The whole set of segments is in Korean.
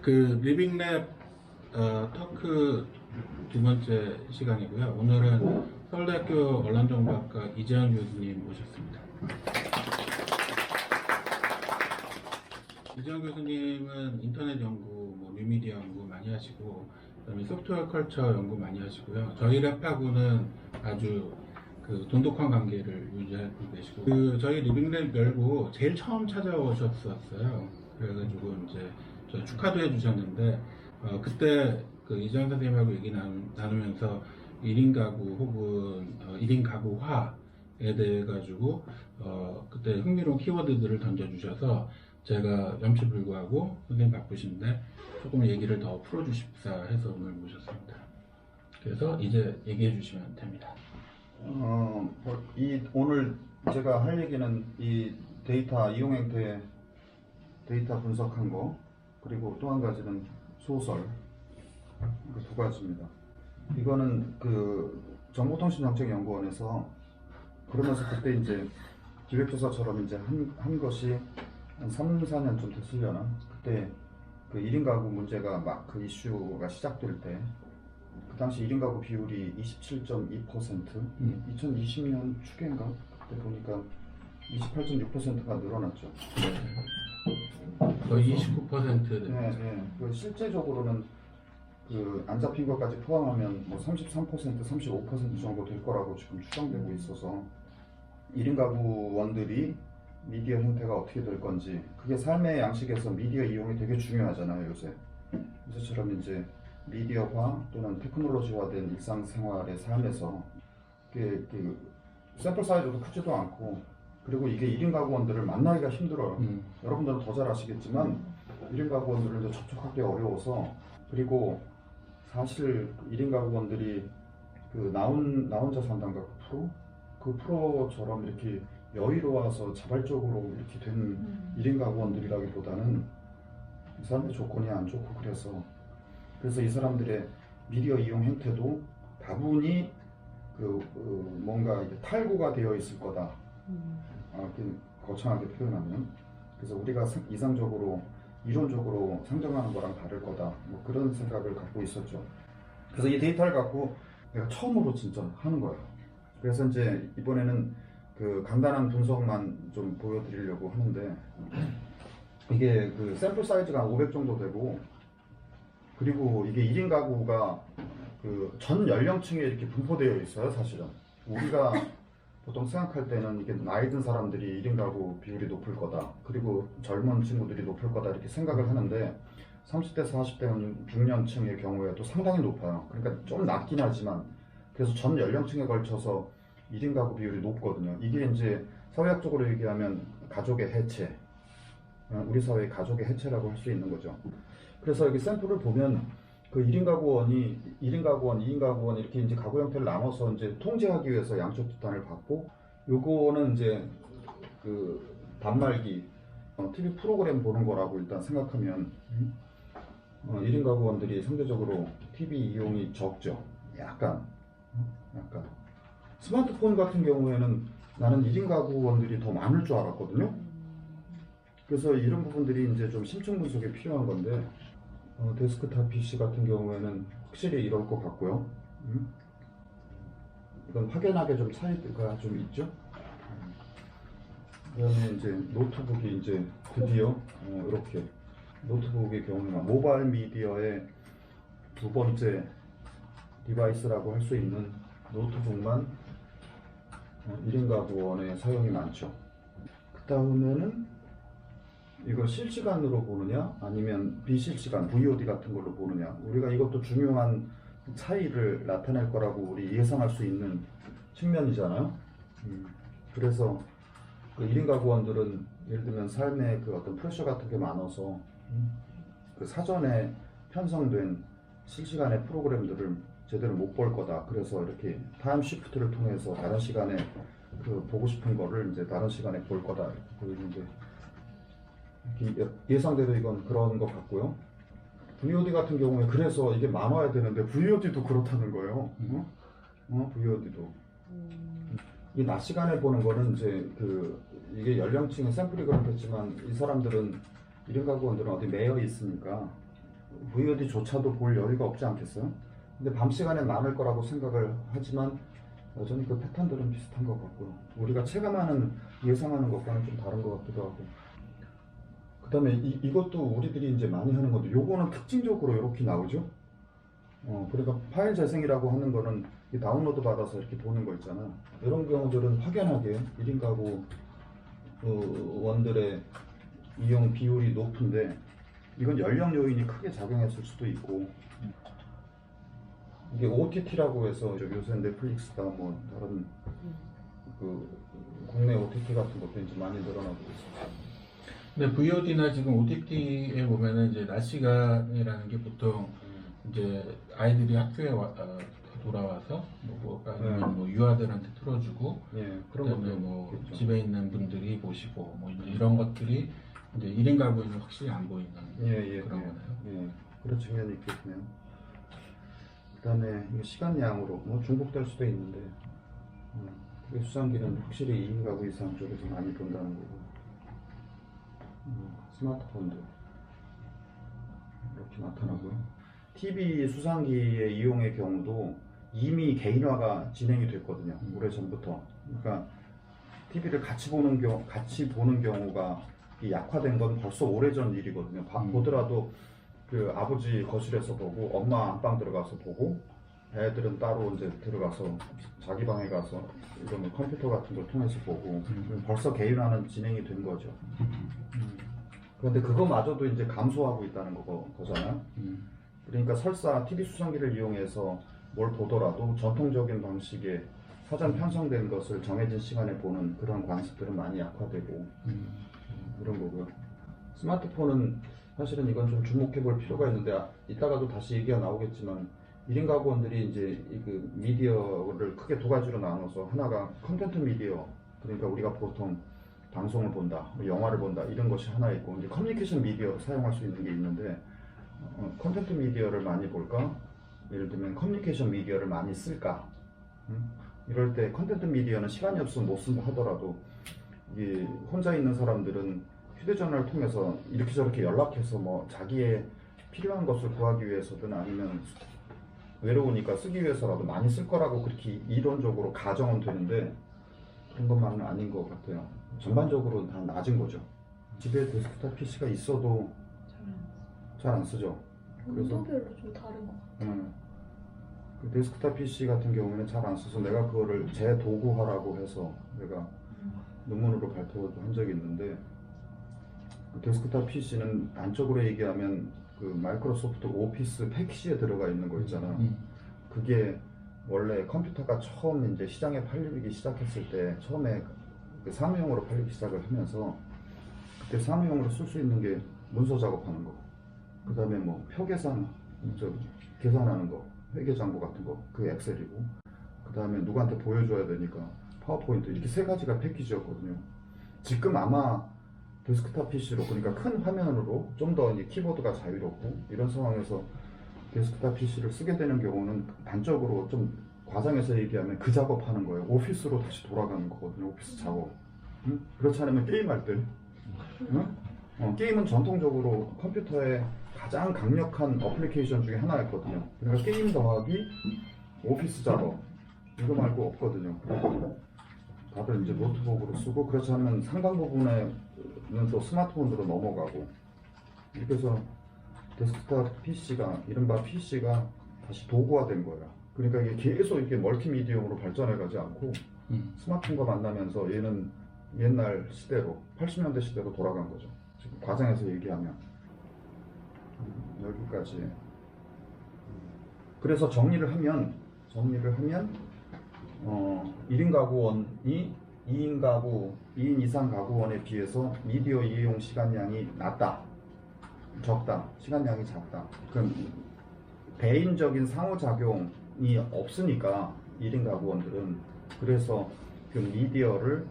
그 리빙랩 터크 두 번째 시간이고요. 오늘은 서울대학교 언론정보학과 이재현 교수님 모셨습니다. 이재현 교수님은 인터넷 연구, 뉴미디어 연구 많이 하시고, 그다음에 소프트웨어 컬처 연구 많이 하시고요. 저희 랩하고는 아주 그 돈독한 관계를 유지하고 계시고, 저희 리빙랩 열고 제일 처음 찾아오셨었어요. 그래가지고 이제 저 축하도 해주셨는데, 그때 그 이재현 선생님하고 얘기 나누면서 1인 가구 혹은 1인 가구화에 대해 가지고 그때 흥미로운 키워드들을 던져주셔서 제가 염치불구하고 선생님 바쁘신데 조금 얘기를 더 풀어주십사 해서 오늘 모셨습니다. 그래서 이제 얘기해 주시면 됩니다. 오늘 제가 할 얘기는 이 데이터 이용 행태 데이터 분석한 거, 그리고 또 한 가지는 소설, 그 두 가지입니다. 이거는 그 정보통신정책연구원에서 그러면서 그때 이제 기획조사처럼 이제 한 것이 한 3, 4년쯤 됐으려나? 그때 그 1인 가구 문제가 막 그 이슈가 시작될 때, 그 당시 1인 가구 비율이 27.2%, 2020년 추계인가? 그때 보니까 28.6%가 늘어났죠. 거의 29%. 네. 그 실제적으로는 그 안 잡힌 것까지 포함하면 뭐 33%, 35% 정도 될 거라고 지금 추정되고 있어서 1인 가구원들이 미디어 형태가 어떻게 될 건지, 그게 삶의 양식에서 미디어 이용이 되게 중요하잖아요, 요새. 요새처럼 이제 미디어화 또는 테크놀로지화된 일상생활의 삶에서 그 샘플 사이즈도 크지도 않고, 그리고 이게 1인 가구원들을 만나기가 힘들어요. 여러분들은 더 잘 아시겠지만 1인 가구원들을 이제 접촉하기 어려워서, 그리고 사실 1인 가구원들이 그 나 혼자 산다가 그 프로처럼 이렇게 여유로워서 자발적으로 이렇게 된 1인 가구원들이라기보다는 이 사람들 조건이 안 좋고, 그래서 이 사람들의 미디어 이용 행태도 다분히 뭔가 탈구가 되어 있을 거다. 거창하게 표현하면. 그래서 우리가 이상적으로 이론적으로 상정하는 거랑 다를 거다, 뭐 그런 생각을 갖고 있었죠. 그래서 이 데이터를 갖고 내가 처음으로 진짜 하는 거예요. 그래서 이제 이번에는 그 간단한 분석만 좀 보여드리려고 하는데, 이게 그 샘플 사이즈가 한 500 정도 되고, 그리고 이게 1인 가구가 그 전 연령층에 이렇게 분포되어 있어요. 사실은 우리가 보통 생각할 때는 이게 나이 든 사람들이 1인 가구 비율이 높을 거다, 그리고 젊은 친구들이 높을 거다, 이렇게 생각을 하는데 30대, 40대 중년층의 경우에도 상당히 높아요. 그러니까 좀 낮긴 하지만, 그래서 전 연령층에 걸쳐서 1인 가구 비율이 높거든요. 이게 이제 사회학적으로 얘기하면 가족의 해체, 우리 사회의 가족의 해체라고 할 수 있는 거죠. 그래서 여기 샘플을 보면 그 1인 가구원, 2인 가구원 이렇게 이제 가구 형태를 나눠서 이제 통제하기 위해서 양쪽 뒷단을 받고, 요거는 이제 그 단말기 TV 프로그램 보는 거라고 일단 생각하면 1인 가구원들이 상대적으로 TV 이용이 적죠. 약간 스마트폰 같은 경우에는 나는 1인 가구원들이 더 많을 줄 알았거든요. 그래서 이런 부분들이 이제 좀 심층 분석이 필요한 건데, 데스크탑 PC 같은 경우에는 확실히 이럴 것 같고요. 이건 확연하게 좀 차이가 좀 있죠. 그다음에 이제 노트북이 이제 드디어 이렇게 노트북의 경우는 모바일 미디어의 두 번째 디바이스라고 할 수 있는 노트북만 1인 가구원의 사용이 많죠. 그 다음에는 이걸 실시간으로 보느냐 아니면 비실시간 VOD 같은 걸로 보느냐, 우리가 이것도 중요한 차이를 나타낼 거라고 우리 예상할 수 있는 측면이잖아요. 그래서 그 1인 가구원들은 예를 들면 삶의 그 어떤 프레셔 같은 게 많아서 그 사전에 편성된 실시간의 프로그램들을 제대로 못 볼 거다. 그래서 이렇게 타임 시프트를 통해서 다른 시간에 그 보고 싶은 거를 이제 다른 시간에 볼 거다, 이렇게 보이는데, 예상대로 이건 그런 것 같고요. VOD 같은 경우에 그래서 이게 많아야 되는데 VOD도 그렇다는 거예요. VOD도 이 낮 시간에 보는 거는 이제 이게 연령층의 샘플이 그렇겠지만, 이 사람들은 1인 가구원들은 어디 매여 있으니까 VOD조차도 볼 여유가 없지 않겠어요? 근데 밤 시간에 많을 거라고 생각을 하지만 여전히 그 패턴들은 비슷한 것 같고요. 우리가 체감하는 예상하는 것과는 좀 다른 것 같기도 하고. 그다음에 이것도 우리들이 이제 많이 하는 건데 요거는 특징적으로 이렇게 나오죠. 그러니까 파일 재생이라고 하는 거는 이 다운로드 받아서 이렇게 보는 거 있잖아. 이런 경우들은 확연하게 1인 가구 원들의 이용 비율이 높은데 이건 연령 요인이 크게 작용했을 수도 있고 이게 OTT라고 해서 요새 넷플릭스다 뭐 다른 그 국내 OTT 같은 것도 이제 많이 늘어나고 있어요. 근데 VOD나 지금 OTT에 보면은 이제 낮 시간이라는 게 보통 이제 아이들이 학교에 돌아와서 아니면 뭐 유아들한테 틀어주고 예, 그런 그다음에 것도 뭐 있겠죠. 집에 있는 분들이 보시고 뭐 이제 이런 것들이 이제 1인 가구에는 확실히 안 보이는 그런 거네요. 예, 그런 측면이 있겠네요. 그다음에 이게 시간량으로 뭐 중복될 수도 있는데 그게 수상기는 확실히 2인 가구 이상 쪽에서 많이 본다는 거고 스마트폰도 이렇게 나타나고요. TV 수상기의 이용의 경우도 이미 개인화가 진행이 됐거든요. 오래전부터. 그러니까 TV를 같이 보는 경우가 이 약화된 건 벌써 오래전 일이거든요. 보더라도 그 아버지 거실에서 보고 엄마 안방 들어가서 보고 애들은 따로 이제 들어가서 자기 방에 가서 이런 컴퓨터 같은 걸 통해서 보고 벌써 개인화는 진행이 된 거죠. 그런데 그거마저도 이제 감소하고 있다는 거잖아요. 그러니까 설사 TV 수상기를 이용해서 뭘 보더라도 전통적인 방식의 사전 편성된 것을 정해진 시간에 보는 그런 관습들은 많이 약화되고 이런 거고요. 스마트폰은 사실은 이건 좀 주목해 볼 필요가 있는데 이따가도 다시 얘기가 나오겠지만 1인 가구원들이 이제 그 미디어를 크게 두 가지로 나눠서 하나가 컨텐트 미디어, 그러니까 우리가 보통 방송을 본다, 영화를 본다 이런 것이 하나 있고 이제 커뮤니케이션 미디어로 사용할 수 있는 게 있는데 컨텐트 미디어를 많이 볼까? 예를 들면 커뮤니케이션 미디어를 많이 쓸까? 이럴 때 컨텐트 미디어는 시간이 없으면 못 쓴다 하더라도 이 혼자 있는 사람들은 휴대전화를 통해서 이렇게 저렇게 연락해서 뭐 자기의 필요한 것을 구하기 위해서든 아니면 외로우니까 쓰기 위해서라도 많이 쓸 거라고 그렇게 이론적으로 가정은 되는데 그런 것만은 아닌 것 같아요. 전반적으로 다 낮은 거죠. 집에 데스크탑 PC가 있어도 잘 안 쓰죠. 그래서 용도별로 좀 다른 것 같아요. 그 데스크탑 PC 같은 경우에는 잘 안 써서 내가 그거를 재도구하라고 해서 내가 논문으로 발표도 한 적이 있는데 그 데스크탑 PC는 안쪽으로 얘기하면 그 마이크로소프트 오피스 패키지에 들어가 있는 거 있잖아. 그게 원래 컴퓨터가 처음 이제 시장에 팔리기 시작했을 때 처음에 그 사무용으로 팔리기 시작을 하면서 그때 사무용으로 쓸 수 있는 게 문서 작업하는 거, 그 다음에 뭐 표 계산, 계산하는 거, 회계 장부 같은 거, 그게 엑셀이고, 그 다음에 누구한테 보여줘야 되니까 파워포인트, 이렇게 세 가지가 패키지였거든요. 지금 아마 데스크탑 PC로, 그러니까 큰 화면으로 좀 더 이제 키보드가 자유롭고 이런 상황에서 데스크탑 PC를 쓰게 되는 경우는 단적으로 좀 과장해서 얘기하면 그 작업하는 거예요. 오피스로 다시 돌아가는 거거든요. 오피스 작업. 그렇지 않으면 게임할 때. 게임은 전통적으로 컴퓨터의 가장 강력한 어플리케이션 중에 하나였거든요. 그러니까 게임 더하기 오피스 작업 이거 말고 없거든요. 다들 이제 노트북으로 쓰고 그렇지 않으면 상당 부분에는 또 스마트폰으로 넘어가고 이렇게 해서 데스크탑 PC가 이른바 PC가 다시 도구화된 거야. 그러니까 이게 계속 이렇게 멀티미디어로 발전해가지 않고 스마트폰과 만나면서 얘는 옛날 시대로 80년대 시대로 돌아간 거죠. 지금 과장해서 얘기하면 여기까지. 그래서 정리를 하면 1인 가구원이 2인 이상 가구원에 비해서 미디어 이용 시간량이 낮다, 적다, 시간량이 작다. 그럼 대인적인 상호작용이 없으니까 1인 가구원들은 그래서 그 미디어를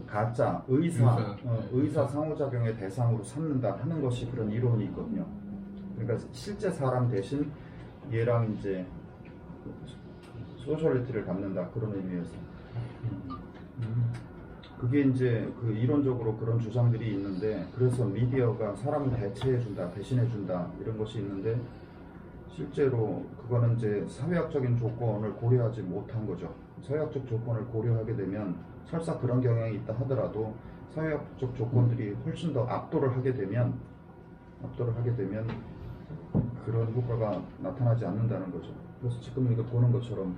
가짜 의사 상호작용의 대상으로 삼는다 하는 것이 그런 이론이 있거든요. 그러니까 실제 사람 대신 얘랑 이제 소셜리티를 갖는다 그런 의미에서. 그게 이제 그 이론적으로 그런 주장들이 있는데, 그래서 미디어가 사람을 대체해준다, 대신해준다 이런 것이 있는데, 실제로 그거는 이제 사회학적인 조건을 고려하지 못한 거죠. 사회학적 조건을 고려하게 되면 설사 그런 경향이 있다 하더라도 사회학적 조건들이 훨씬 더 압도를 하게 되면 그런 효과가 나타나지 않는다는 거죠. 그래서 지금 이거 보는 것처럼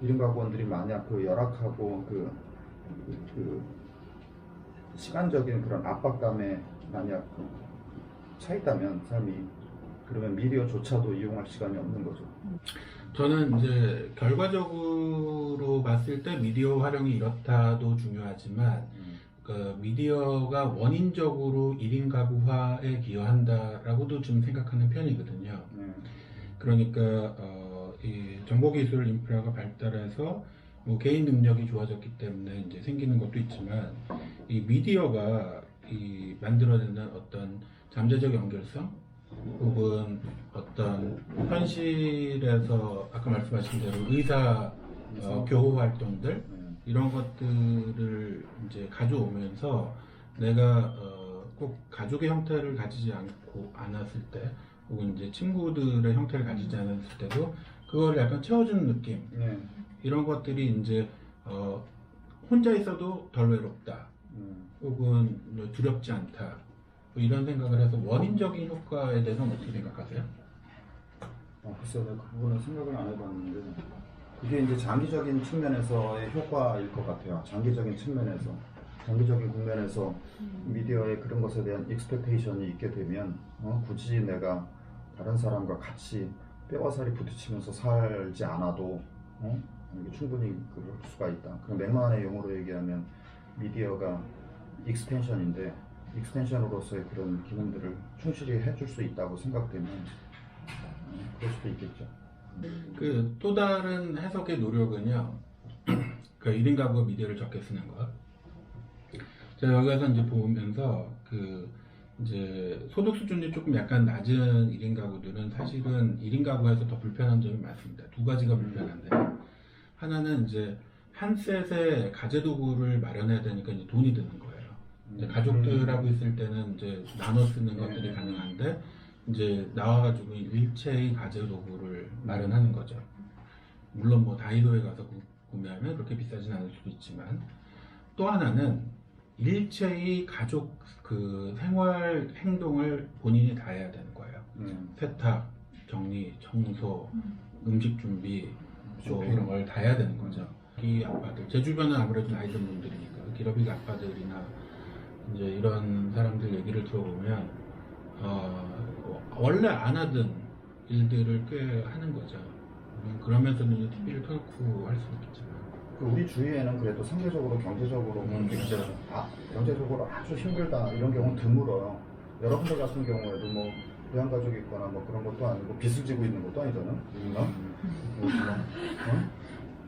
1인 가구원들이 만약 그 열악하고 그 시간적인 그런 압박감에 만약 차 있다면 삶이, 그러면 미디어조차도 이용할 시간이 없는 거죠. 저는 이제 결과적으로 봤을 때 미디어 활용이 이렇다도 중요하지만 그 미디어가 원인적으로 1인 가구화에 기여한다라고도 좀 생각하는 편이거든요. 그러니까 이 정보기술 인프라가 발달해서 뭐 개인 능력이 좋아졌기 때문에 이제 생기는 것도 있지만, 이 미디어가 이 만들어내는 어떤 잠재적 연결성 혹은 어떤 현실에서 아까 말씀하신 대로 의사 교호 활동들 이런 것들을 이제 가져오면서 내가 꼭 가족의 형태를 가지지 않았을 때, 혹은 이제 친구들의 형태를 가지지 않았을 때도 그걸 약간 채워주는 느낌, 이런 것들이 이제 혼자 있어도 덜 외롭다, 혹은 뭐 두렵지 않다, 뭐 이런 생각을 해서 원인적인 효과에 대해서는 어떻게 생각하세요? 글쎄요, 내가 그 부분은 생각을 안 해봤는데, 그게 이제 장기적인 측면에서의 효과일 것 같아요. 장기적인 국면에서 미디어의 그런 것에 대한 익스펙테이션이 있게 되면 굳이 내가 다른 사람과 같이 뼈와 살이 부딪히면서 살지 않아도 이게 충분히 그럴 수가 있다. 그럼 맥만의 용어로 얘기하면 미디어가 익스텐션인데, 익스텐션으로서의 그런 기능들을 충실히 해줄 수 있다고 생각되면 그럴 수도 있겠죠. 그 또 다른 해석의 노력은요, 그 1인 가구가 미디어를 적게 쓰는 것. 제가 여기 가서 이제 보면서 그 이제 소득 수준이 조금 약간 낮은 1인 가구들은 사실은 1인 가구에서 더 불편한 점이 많습니다. 두 가지가 불편한데, 하나는 이제 한 셋의 가재 도구를 마련해야 되니까 이제 돈이 드는 거예요. 이제 가족들하고 있을 때는 이제 나눠 쓰는 것들이 가능한데, 이제 나와가지고 일체의 가재 도구를 마련하는 거죠. 물론 뭐 다이소에 가서 구매하면 그렇게 비싸진 않을 수도 있지만, 또 하나는 일체의 가족 그 생활 행동을 본인이 다 해야 되는 거예요. 세탁, 정리, 청소, 음식 준비, 뭐 이런 걸 다 해야 되는 거죠. 이 아빠들, 제 주변은 아무래도 나이 든 분들이니까 기러기 아빠들이나 이제 이런 사람들 얘기를 들어보면 원래 안 하던 일들을 꽤 하는 거죠. 그러면서는 TV를 켜놓고 할 수는 있겠지만. 우리 주위에는 그래도 상대적으로 경제적으로 그렇죠. 경제적으로 아주 힘들다 이런 경우는 드물어요. 여러분들 같은 경우에도 뭐 부양 가족이 있거나 뭐 그런 것도 아니고 빚을 지고 있는 것도 아니잖아.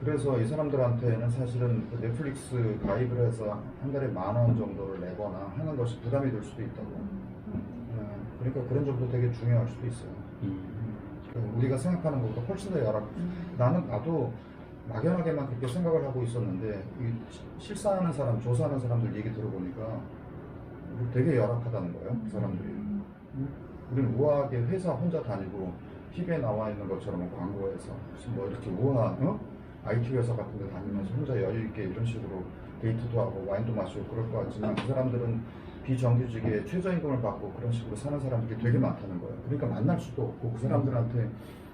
그래서 이 사람들한테는 사실은 그 넷플릭스 가입을 해서 한 달에 10,000원 정도를 내거나 하는 것이 부담이 될 수도 있다고. 그러니까 그런 점도 되게 중요할 수도 있어요. 우리가 생각하는 것보다 훨씬 더 나도 막연하게만 그렇게 생각을 하고 있었는데, 실사하는 사람, 조사하는 사람들 얘기 들어보니까 되게 열악하다는 거예요, 그 사람들이. 우리는 우아하게 회사 혼자 다니고 TV에 나와 있는 것처럼 광고에서 무슨 뭐 이렇게 우아한 IT 회사 같은 데 다니면서 혼자 여유 있게 이런 식으로 데이트도 하고 와인도 마시고 그럴 것 같지만, 그 사람들은 비정규직에 최저임금을 받고 그런 식으로 사는 사람들이 되게 많다는 거예요. 그러니까 만날 수도 없고 그 사람들한테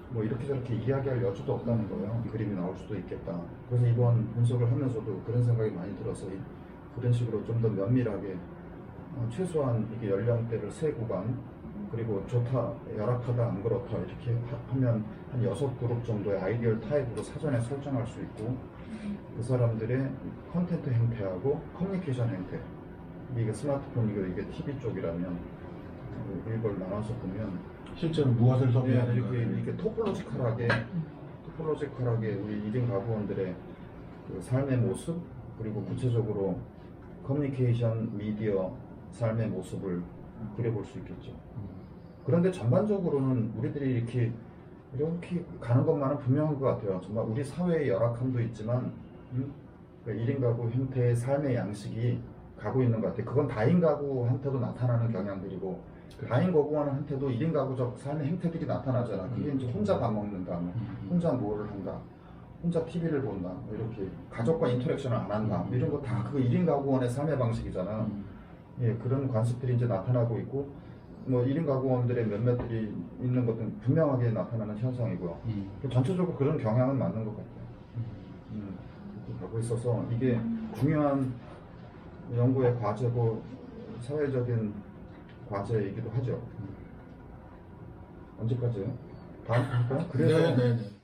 뭐 이렇게 저렇게 이야기할 여지도 없다는 거예요. 이 그림이 나올 수도 있겠다. 그래서 이번 분석을 하면서도 그런 생각이 많이 들어서 그런 식으로 좀 더 면밀하게 최소한 이게 연령대를 세 구간, 그리고 좋다, 열악하다, 안 그렇다 이렇게 하면 한 6그룹 정도의 아이디얼 타입으로 사전에 설정할 수 있고, 그 사람들의 컨텐츠 행태하고 커뮤니케이션 행태, 이게 스마트폰이고 이게 TV 쪽이라면 이걸 나눠서 보면 실제로 무엇을 소비하는 이렇게 토폴로지컬하게 우리 1인 가구원들의 그 삶의 모습, 그리고 구체적으로 커뮤니케이션, 미디어, 삶의 모습을 그려볼 수 있겠죠. 그런데 전반적으로는 우리들이 이렇게 가는 것만은 분명한 것 같아요. 정말 우리 사회의 열악함도 있지만 그러니까 1인 가구 형태의 삶의 양식이 가고 있는 것 같아요. 그건 다인 가구한테도 나타나는 경향들이고 다인 가구한테도 1인 가구적 삶의 행태들이 나타나잖아. 그게 이제 혼자 밥 먹는다, 뭐 혼자 뭐를 한다, 혼자 TV를 본다, 뭐 이렇게 가족과 인터랙션을 안 한다, 뭐 이런 거 다 그 1인 가구원의 삶의 방식이잖아. 예, 그런 관습들이 이제 나타나고 있고 뭐 1인 가구원들의 몇몇들이 있는 것은 분명하게 나타나는 현상이고요. 전체적으로 그런 경향은 맞는 것 같아요. 그렇게 가고 있어서 이게 중요한 연구의 과제고 사회적인 과제이기도 하죠. 언제까지요? 다음 할까요? 그래서 네네네.